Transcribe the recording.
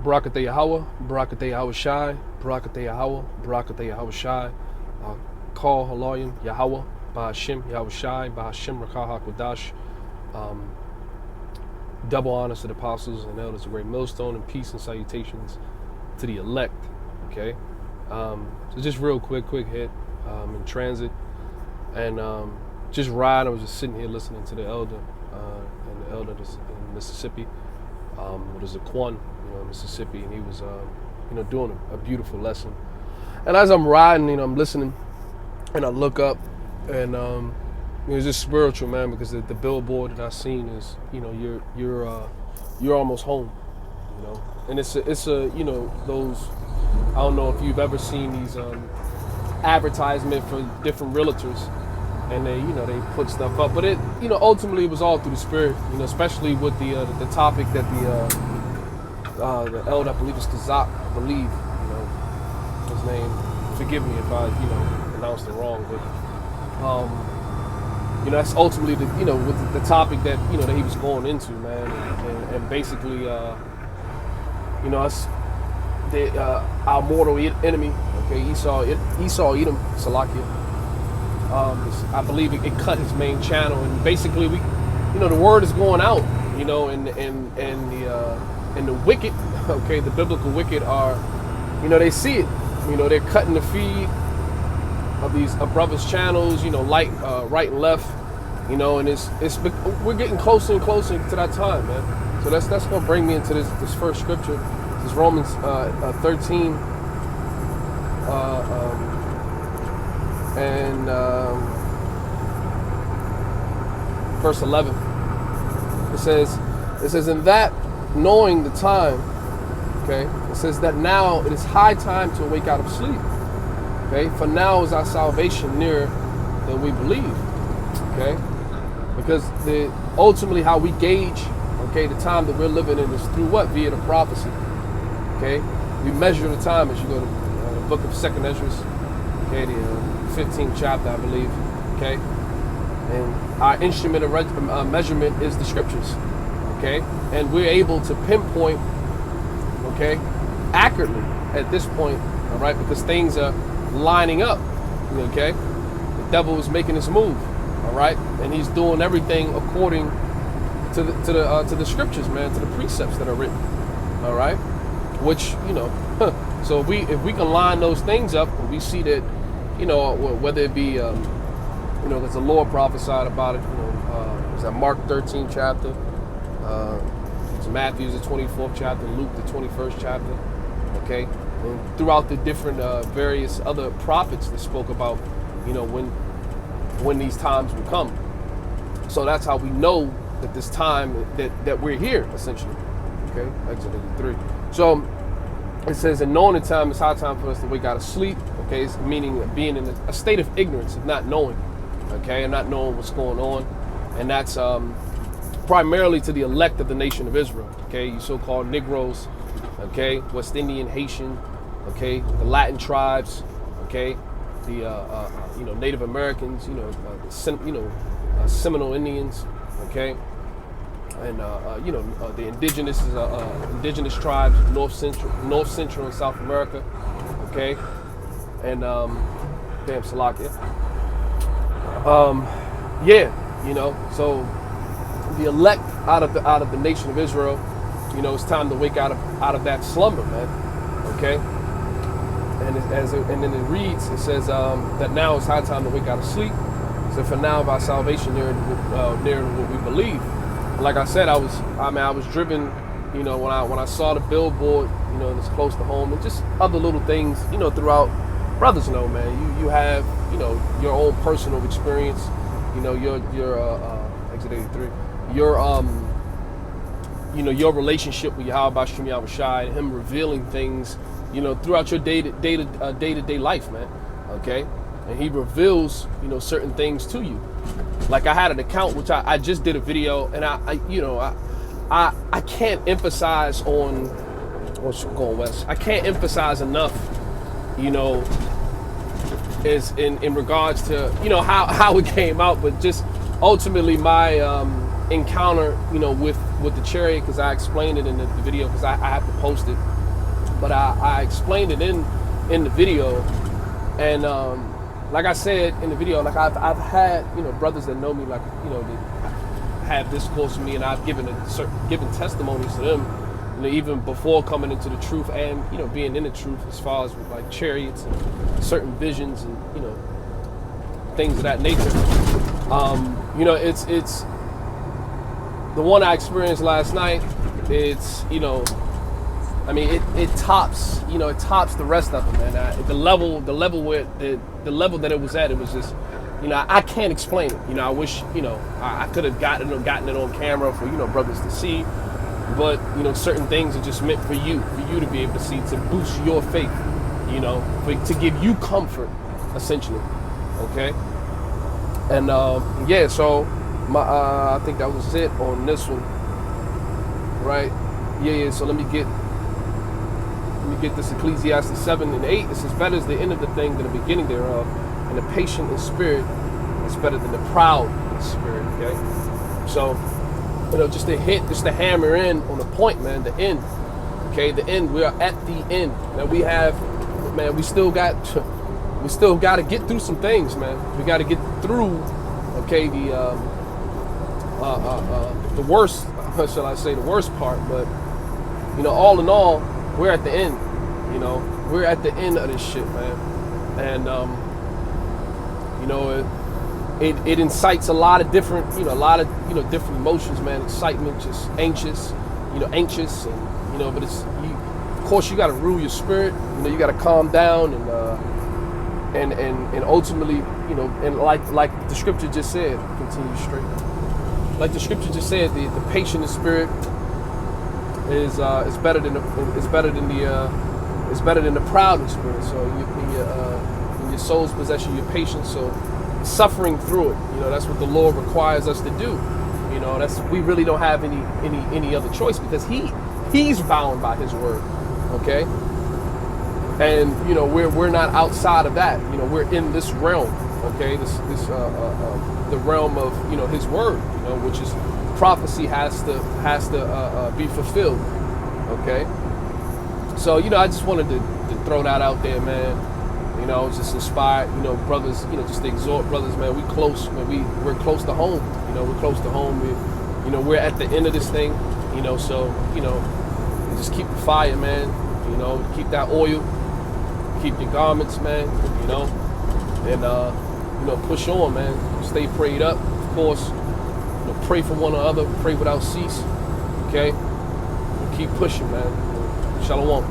Barakateh Yahweh, Barakateh Yahweh Shai, Barakateh Yahweh, Barakateh Yahweh Shai, Call Haloyim Yahweh, Bahashim Yahweh Shai, Bahashim Rakah HaKodash. Double honors to the apostles and elders of Great Millstone, and peace and salutations to the elect. Okay, so just real quick hit in transit, and just ride. I was just sitting here listening to the elder and the elder in Mississippi. It was a Quan, Mississippi, and he was doing a beautiful lesson. And as I'm riding, I'm listening, and I look up, and it was just spiritual, man, because the billboard that I seen is, you're almost home, and it's a those, I don't know if you've ever seen these advertisement for different realtors, and they put stuff up, but it ultimately it was all through the spirit, especially with the topic that the elder, I believe it's Kazak, I believe, his name. Forgive me if I pronounced it wrong, but that's ultimately with the topic that that he was going into, man, and basically us, our mortal enemy, okay, Esau Edom, Salakia. I believe it cut his main channel, and basically the word is going out, and the wicked, okay, the biblical wicked are, they see it, they're cutting the feed of these brothers' channels, right and left, and we're getting closer and closer to that time, man. So that's gonna bring me into this first scripture. This is Romans 13 and verse 11. It says, in that knowing the time, okay, it says that now it is high time to awake out of sleep. Okay, for now is our salvation nearer than we believe. Okay, because ultimately how we gauge, okay, the time that we're living in is through what? Via the prophecy. Okay, we measure the time as you go to the book of 2nd Esdras, okay, the 15th chapter, I believe. Okay, and our instrument of measurement is the scriptures. Okay, and we're able to pinpoint, okay, accurately at this point, all right, because things are lining up, okay? The devil is making his move, all right, and he's doing everything according to the scriptures, man, to the precepts that are written, all right. Which so if we can line those things up, and we see that, whether it be, because the Lord prophesied about it, it's that Mark 13 chapter, it's Matthew's the 24th chapter, Luke the 21st chapter, okay. And throughout the different various other prophets that spoke about, when these times will come. So that's how we know that this time that we're here, essentially. Okay, Exodus 3. So it says, in knowing the time, it's high time for us to wake out of sleep. Okay, it's meaning being in a state of ignorance, of not knowing. Okay, and not knowing what's going on, and that's primarily to the elect of the nation of Israel. Okay, you so-called Negroes. Okay, West Indian, Haitian, okay, the Latin tribes, okay, the Native Americans, Seminole Indians, okay, and the indigenous tribes, North Central and South America, okay, and Salakia, so the elect out of the nation of Israel. It's time to wake out of that slumber, man. Okay, and then it reads. It says that now it's high time to wake out of sleep. So for now, of our salvation near what we believe. And like I said, I was driven. When I saw the billboard, it's close to home, and just other little things, throughout. Brothers know, man. You have your own personal experience. Your Exit 83. Your relationship with Yahweh Shem Yahweh Shai, and him revealing things, throughout your day-to-day life, man. Okay, and he reveals, certain things to you. Like I had an account which I just did a video, and I can't emphasize on what's going west. I can't emphasize enough, is in regards to how it came out, but just ultimately my encounter, with the chariot, because I explained it in the video, because I have to post it, but I explained it in the video. And like I said in the video, like I've had brothers that know me, like that have discourse with me, and I've given testimonies to them, even before coming into the truth, and being in the truth, as far as with like chariots and certain visions and things of that nature. It's the one I experienced last night. It's it tops the rest of them, man. The level that it was at, it was just, I can't explain it. I wish I could have gotten it on camera for brothers to see, but certain things are just meant for you to be able to see, to boost your faith, to give you comfort, essentially. Okay. And so I think that was it on this one, right? Yeah. So let me get this Ecclesiastes 7:8. It says, "Better is the end of the thing than the beginning thereof, and the patient in spirit is better than the proud in spirit." Okay. So just to hammer in on the point, man. The end. Okay. The end. We are at the end. Now we still got to get through some things, man. We got to get through, okay, the worst, shall I say, the worst part. But, all in all, we're at the end. We're at the end of this shit, man. And, it incites a lot of different, different emotions, man. Excitement, just anxious, anxious, and, but of course, you got to rule your spirit. You got to calm down and ultimately, and like the scripture just said, continue straight. Like the scripture just said, the patient in spirit is better than the proud in spirit. So in your soul's possession, your patience. So suffering through it, that's what the Lord requires us to do. We really don't have any other choice, because He's bound by His word. Okay. And we're not outside of that. We're in this realm, okay? The realm of His word, which is prophecy has to be fulfilled, okay? So I just wanted to throw that out there, man. Just inspired, brothers, just to exhort brothers, man. We close, man. We're close to home. We're close to home. We're at the end of this thing, So just keep the fire, man. Keep that oil. Keep your garments, man, and push on, man. Stay prayed up, of course. Pray for one another, pray without cease. Okay? Keep pushing, man. Shalom.